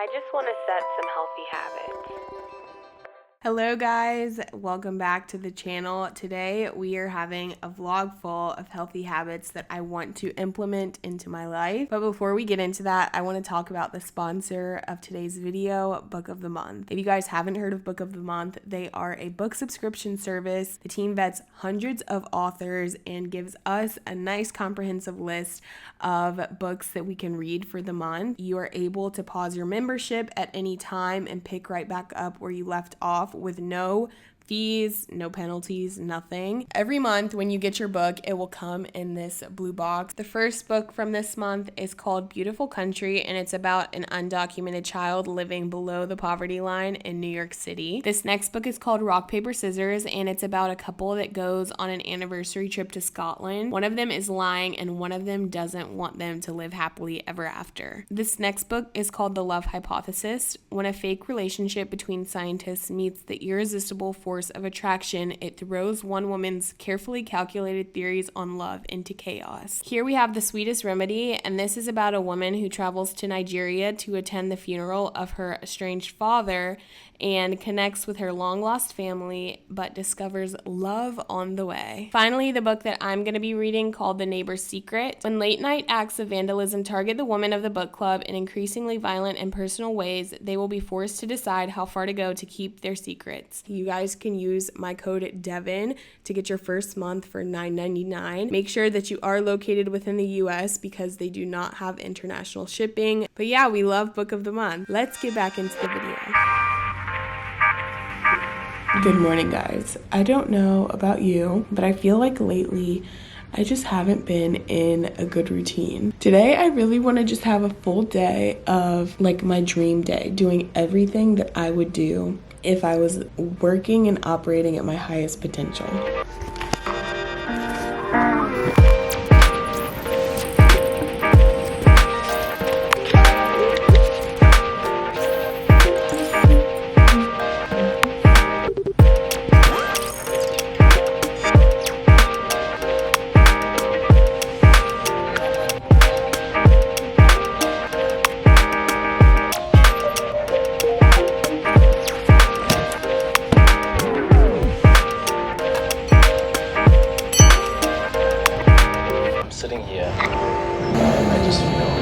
I just want to set some healthy habits. Hello guys, welcome back to the channel. Today we are having a vlog full of healthy habits that I want to implement into my life. But before we get into that, I want to talk about the sponsor of today's video, Book of the Month. If you guys haven't heard of Book of the Month, they are a book subscription service. The team vets hundreds of authors and gives us a nice comprehensive list of books that we can read for the month. You are able to pause your membership at any time and pick right back up where you left off with no fees, no penalties, nothing. Every month when you get your book, it will come in this blue box. The first book from this month is called Beautiful Country, and it's about an undocumented child living below the poverty line in New York City. This next book is called Rock, Paper, Scissors, and it's about a couple that goes on an anniversary trip to Scotland. One of them is lying, and one of them doesn't want them to live happily ever after. This next book is called The Love Hypothesis. When a fake relationship between scientists meets the irresistible force of attraction, it throws one woman's carefully calculated theories on love into chaos. Here we have The Sweetest Remedy, and this is about a woman who travels to Nigeria to attend the funeral of her estranged father and connects with her long-lost family, but discovers love on the way. Finally, the book that I'm going to be reading, called The Neighbor's Secret. When late-night acts of vandalism target the women of the book club in increasingly violent and personal ways, they will be forced to decide how far to go to keep their secrets. You guys can use my code Devon to get your first month for $9.99. Make sure that you are located within the US because they do not have international shipping. But yeah, we love Book of the Month. Let's get back into the video. Good morning, guys. I don't know about you, but I feel like lately I just haven't been in a good routine. Today, I really want to just have a full day of like my dream day, doing everything that I would do if I was working and operating at my highest potential. Sitting here, I just feel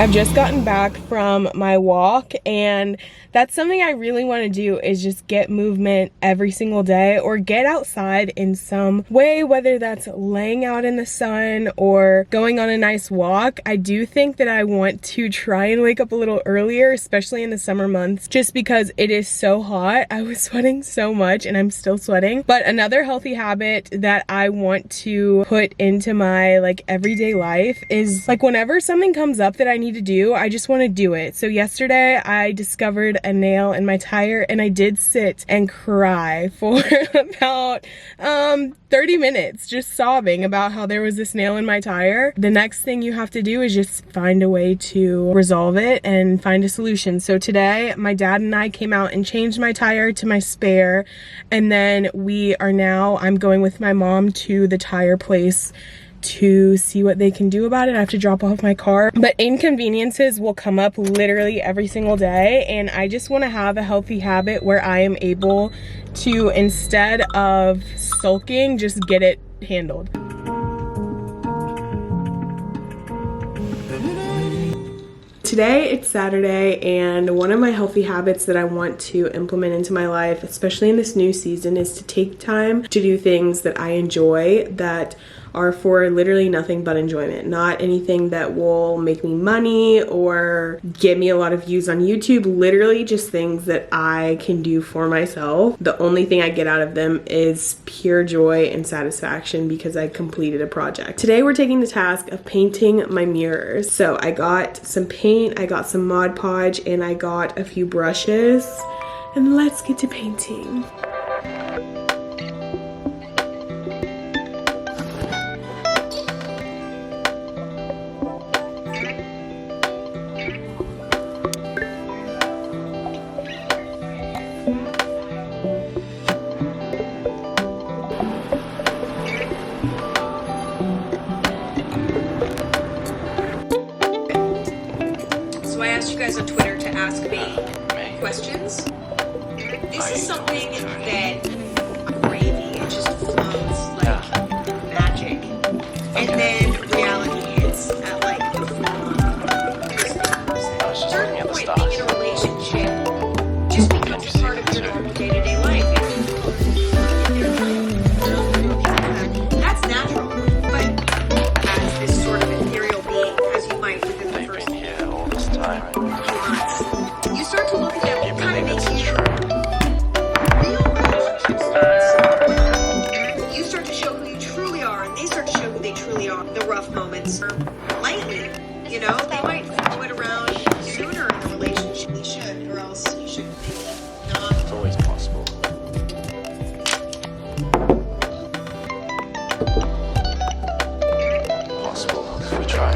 I've just gotten back from my walk, and that's something I really want to do, is just get movement every single day or get outside in some way, whether that's laying out in the sun or going on a nice walk. I do think that I want to try and wake up a little earlier, especially in the summer months, just because it is so hot. I was sweating so much and I'm still sweating. But another healthy habit that I want to put into my like everyday life is like whenever something comes up that I need to do, I just want to do it. So yesterday I discovered a nail in my tire, and I did sit and cry for about 30 minutes just sobbing about how there was this nail in my tire. The next thing you have to do is just find a way to resolve it and find a solution. So today my dad and I came out and changed my tire to my spare, and then I'm going with my mom to the tire place to see what they can do about it. I have to drop off my car, but inconveniences will come up literally every single day, and I just want to have a healthy habit where I am able to, instead of sulking, just get it handled. Today it's Saturday, and one of my healthy habits that I want to implement into my life, especially in this new season, is to take time to do things that I enjoy, that are for literally nothing but enjoyment. Not anything that will make me money or get me a lot of views on YouTube. Literally just things that I can do for myself. The only thing I get out of them is pure joy and satisfaction because I completed a project. Today we're taking the task of painting my mirrors. So I got some paint, I got some Mod Podge, and I got a few brushes. And let's get to painting. asked you guys on Twitter to ask me Me? questions. This is something that gravy, it just flows like magic. And then reality hits at like the I was just certain looking at the point, stars. being in a relationship just becomes a part of your normal day-to-day life. That's natural. But as this sort of ethereal being, as you might within the They've first been here all this time. few months, you start to look at them You kind believe of it's make you true? real relationship starts. You start to show who you truly are, and they start to show who they truly are. The rough moments lightly, you know, they might throw it around sooner in the relationship. You should, or else you should maybe not. It's always possible. Possible if we try.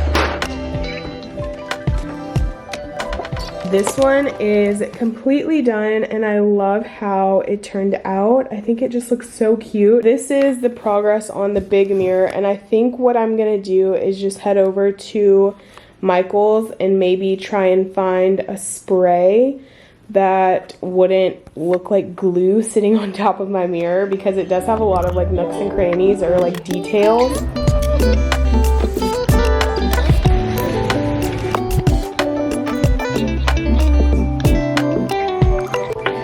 This one is completely done and I love how it turned out. I think it just looks so cute. This is the progress on the big mirror, and I think what I'm gonna do is just head over to Michael's and maybe try and find a spray that wouldn't look like glue sitting on top of my mirror, because it does have a lot of like nooks and crannies or like details.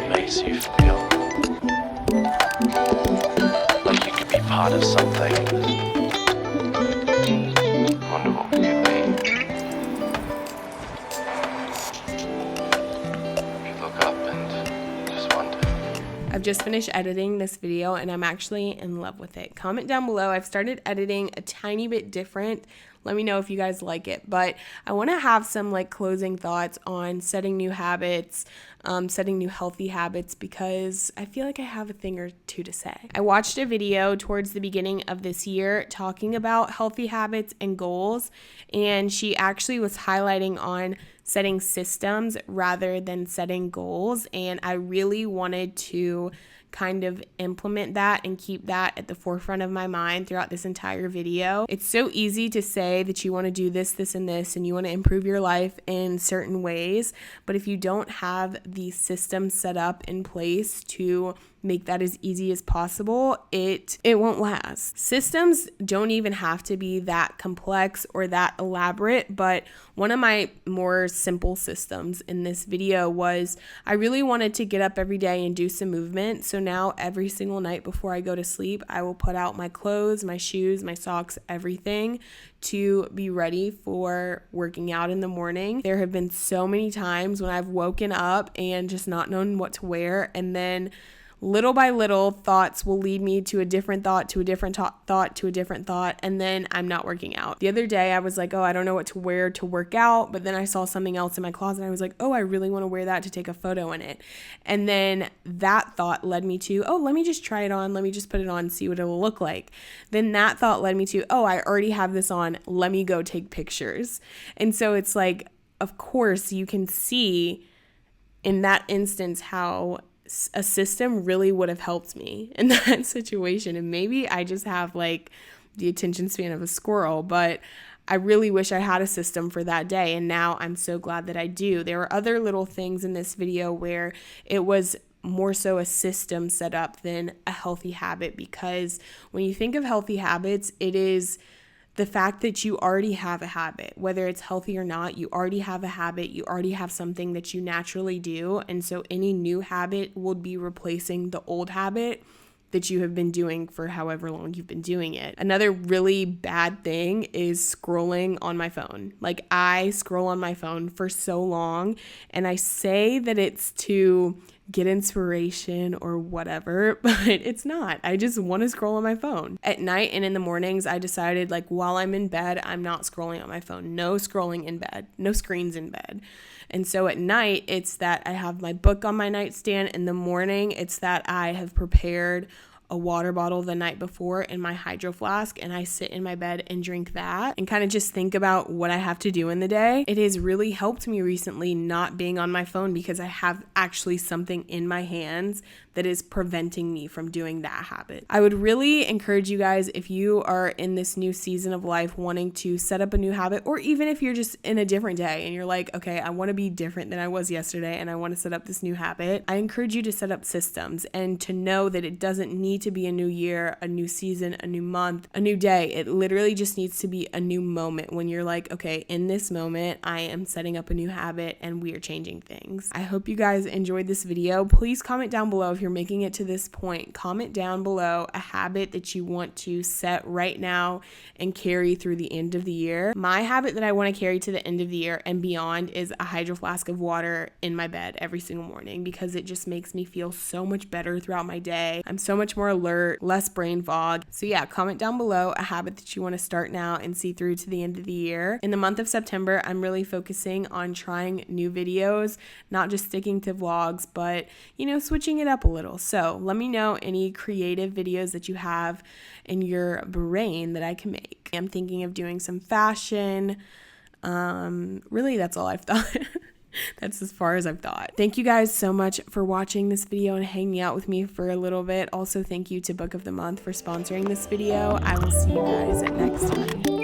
Makes you feel like you could be part of something. Wonder what we could be. You look up and just wonder. I've just finished editing this video and I'm actually in love with it. Comment down below. I've started editing a tiny bit different. Let me know if you guys like it. But I want to have some like closing thoughts on setting new habits, setting new healthy habits, because I feel like I have a thing or two to say. I watched a video towards the beginning of this year talking about healthy habits and goals, and she actually was highlighting on setting systems rather than setting goals, and I really wanted to kind of implement that and keep that at the forefront of my mind throughout this entire video. It's so easy to say that you want to do this, this, and this, and you want to improve your life in certain ways, but if you don't have the system set up in place to make that as easy as possible, it won't last. Systems don't even have to be that complex or that elaborate, but one of my more simple systems in this video was I really wanted to get up every day and do some movement. So now every single night before I go to sleep, I will put out my clothes, my shoes, my socks, everything to be ready for working out in the morning. There have been so many times when I've woken up and just not known what to wear, and then little by little, thoughts will lead me to a different thought, to a different thought, to a different thought, and then I'm not working out. The other day, I was like, oh, I don't know what to wear to work out, but then I saw something else in my closet, and I was like, oh, I really want to wear that to take a photo in it. And then that thought led me to, oh, let me just try it on, let me just put it on, see what it'll look like. Then that thought led me to, oh, I already have this on, let me go take pictures. And so it's like, of course, you can see in that instance how a system really would have helped me in that situation. And maybe I just have like the attention span of a squirrel, but I really wish I had a system for that day. And now I'm so glad that I do. There are other little things in this video where it was more so a system set up than a healthy habit, because when you think of healthy habits, it is the fact that you already have a habit, whether it's healthy or not, you already have a habit, you already have something that you naturally do. And so any new habit will be replacing the old habit that you have been doing for however long you've been doing it. Another really bad thing is scrolling on my phone. Like, I scroll on my phone for so long, and I say that it's to get inspiration or whatever, but it's not. I just want to scroll on my phone. At night and in the mornings, I decided, like, while I'm in bed, I'm not scrolling on my phone. No scrolling in bed. No screens in bed. And so at night, it's that I have my book on my nightstand. In the morning, it's that I have prepared a water bottle the night before in my hydro flask, and I sit in my bed and drink that and kind of just think about what I have to do in the day. It has really helped me recently not being on my phone because I have actually something in my hands that is preventing me from doing that habit. I would really encourage you guys, if you are in this new season of life wanting to set up a new habit, or even if you're just in a different day and you're like, okay, I want to be different than I was yesterday and I want to set up this new habit, I encourage you to set up systems and to know that it doesn't need to be a new year, a new season, a new month, a new day. It literally just needs to be a new moment when you're like, okay, in this moment, I am setting up a new habit and we are changing things. I hope you guys enjoyed this video. Please comment down below if you're making it to this point. Comment down below a habit that you want to set right now and carry through the end of the year. My habit that I want to carry to the end of the year and beyond is a hydro flask of water in my bed every single morning, because it just makes me feel so much better throughout my day. I'm so much more alert, less brain fog. So yeah, comment down below a habit that you want to start now and see through to the end of the year. In the month of September, I'm really focusing on trying new videos, not just sticking to vlogs, but switching it up a little. So let me know any creative videos that you have in your brain that I can make. I'm thinking of doing some fashion. Really, that's all I've thought. That's as far as I've thought. Thank you guys so much for watching this video and hanging out with me for a little bit. Also, thank you to Book of the Month for sponsoring this video. I will see you guys next time.